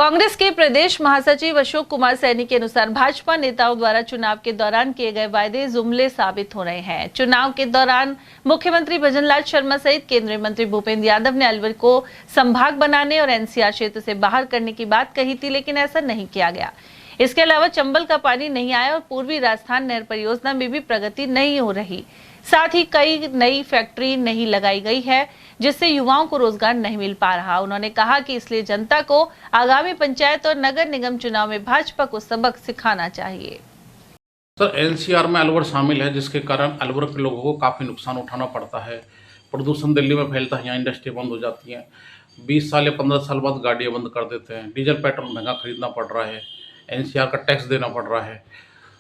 कांग्रेस के प्रदेश महासचिव अशोक कुमार सैनी के अनुसार भाजपा नेताओं द्वारा चुनाव के दौरान किए गए वायदे जुमले साबित हो रहे हैं। चुनाव के दौरान मुख्यमंत्री भजनलाल शर्मा सहित केंद्रीय मंत्री भूपेंद्र यादव ने अलवर को संभाग बनाने और एनसीआर क्षेत्र से बाहर करने की बात कही थी, लेकिन ऐसा नहीं किया गया। इसके अलावा चंबल का पानी नहीं आया और पूर्वी राजस्थान नहर परियोजना में भी प्रगति नहीं हो रही। साथ ही कई नई फैक्ट्री नहीं लगाई गई है, जिससे युवाओं को रोजगार नहीं मिल पा रहा। उन्होंने कहा कि इसलिए जनता को आगामी पंचायत और नगर निगम चुनाव में भाजपा को सबक सिखाना चाहिए। सर, एनसीआर में अलवर शामिल है, जिसके कारण अलवर के लोगों को काफ़ी नुकसान उठाना पड़ता है। प्रदूषण दिल्ली में फैलता है, यहाँ इंडस्ट्री बंद हो जाती है। 20 साल या 15 साल बाद गाड़ियाँ बंद कर देते हैं। डीजल पेट्रोल महंगा खरीदना पड़ रहा है, एनसीआर का टैक्स देना पड़ रहा है।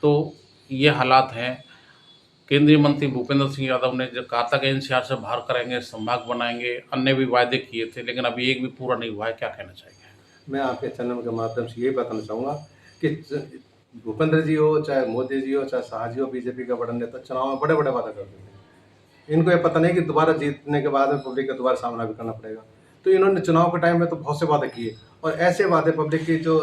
तो ये हालात हैं। केंद्रीय मंत्री भूपेंद्र सिंह यादव ने जो कहा था कि एनसीआर से बाहर करेंगे, संभाग बनाएंगे, अन्य भी वायदे किए थे, लेकिन अभी एक भी पूरा नहीं हुआ है। क्या कहना चाहिए? मैं आपके चैनल के माध्यम से यही बताना चाहूँगा कि भूपेंद्र जी हो, चाहे मोदी जी हो, चाहे शाह जी हो, बीजेपी का बड़ा नेता चुनाव में बड़े बड़े वादा करते थे। इनको ये पता नहीं कि दोबारा जीतने के बाद में पब्लिक का दोबारा सामना भी करना पड़ेगा। तो इन्होंने चुनाव के टाइम में तो बहुत से वादे किए, और ऐसे वादे पब्लिक की जो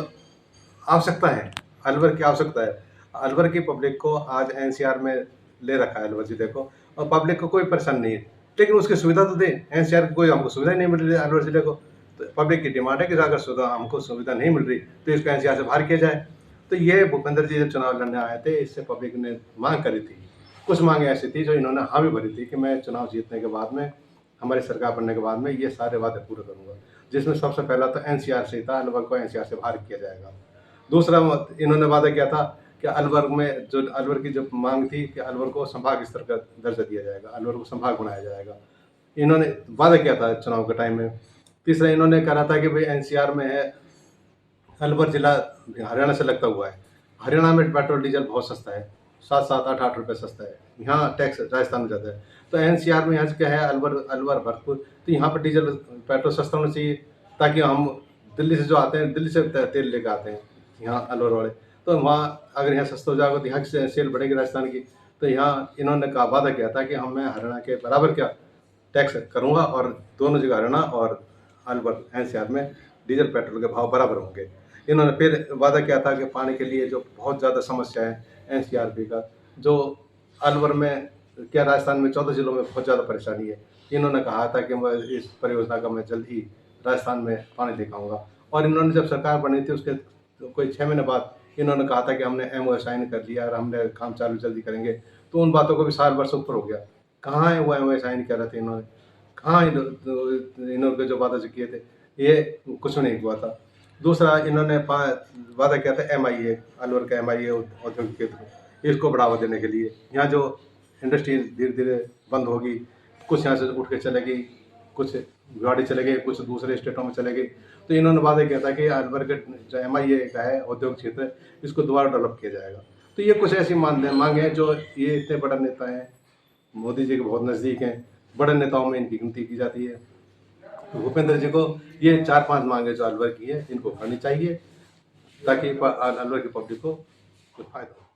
आवश्यकता है, अलवर की आवश्यकता है, अलवर की पब्लिक को आज एनसीआर में ले रखा है अलवर जिले को, और पब्लिक को कोई परेशानी नहीं है, लेकिन उसकी सुविधा तो दें। एनसीआर की कोई हमको सुविधा नहीं मिल रही है अलवर जिले को। तो पब्लिक की डिमांड है कि अगर हमको सुविधा नहीं मिल रही तो इसको एनसीआर से बाहर किया जाए। तो ये भूपेंद्र जी जब चुनाव लड़ने आए थे, इससे पब्लिक ने मांग करी थी। कुछ मांगे ऐसी थी जो इन्होंने हाँ भी भरी थी कि मैं चुनाव जीतने के बाद में, हमारी सरकार बनने के बाद में ये सारे वादे पूरे करूँगा, जिसमें सबसे पहला तो एनसीआर से था, अलवर को एनसीआर से बाहर किया जाएगा। दूसरा इन्होंने वादा किया था कि अलवर में जो अलवर की जो मांग थी कि अलवर को संभाग स्तर का दर्जा दिया जाएगा, अलवर को संभाग बनाया जाएगा। इन्होंने वादा किया था चुनाव के टाइम में। तीसरा इन्होंने कहा था कि भाई एनसीआर में है, अलवर जिला हरियाणा से लगता हुआ है, हरियाणा में पेट्रोल डीजल बहुत सस्ता है, 7-8 रुपये सस्ता है। यहाँ टैक्स राजस्थान में ज़्यादा है। तो एनसीआर में यहाँ क्या है, अलवर भरतपुर, तो यहाँ पर डीजल पेट्रोल सस्ता होना चाहिए, ताकि हम दिल्ली से जो आते हैं, दिल्ली से तेल लेकर आते हैं यहाँ अलवर वाले, तो वहाँ अगर यहाँ सस्ता हो जाएगा तो यहाँ की सेल बढ़ेगी राजस्थान की। तो यहाँ इन्होंने कहा, वादा किया था कि मैं हरियाणा के बराबर क्या टैक्स करूँगा, और दोनों जगह हरियाणा और अलवर एनसीआर में डीजल पेट्रोल के भाव बराबर होंगे। इन्होंने फिर वादा किया था कि पानी के लिए जो बहुत ज़्यादा समस्या है एनसीआरबी का, जो अलवर में क्या राजस्थान में 14 जिलों में बहुत ज़्यादा परेशानी है, इन्होंने कहा था कि मैं इस परियोजना का मैं जल्द ही राजस्थान में पानी लेकर आऊँगा। और इन्होंने जब सरकार बनी थी उसके कोई 6 महीने बाद इन्होंने कहा था कि हमने MOU साइन कर लिया और हमने काम चालू जल्दी करेंगे। तो उन बातों को भी साल भर से ऊपर हो गया। कहाँ है वो MOU साइन कर रहे थे इन्होंने? कहाँ इन्होंने जो वादा जो किए थे, ये कुछ नहीं हुआ था। दूसरा इन्होंने वादा किया था MIA, अलवर का MIA औद्योगिक क्षेत्र, इसको बढ़ावा देने के लिए। यहाँ जो इंडस्ट्री धीरे धीरे बंद होगी, कुछ यहाँ से उठ के चलेगी, कुछ गाड़ी चले गई, कुछ दूसरे स्टेटों में चले गई। तो इन्होंने वादा किया था कि अलवर के जो MIA का है औद्योगिक क्षेत्र, इसको दोबारा डेवलप किया जाएगा। तो ये कुछ ऐसी मांग है जो ये इतने बड़े नेता हैं, मोदी जी के बहुत नज़दीक हैं, बड़े नेताओं में इनकी गिनती की जाती है। तो भूपेंद्र जी को ये 4-5 मांगे जो अलवर की है, इनको करनी चाहिए, ताकि अलवर की पब्लिक को फायदा हो।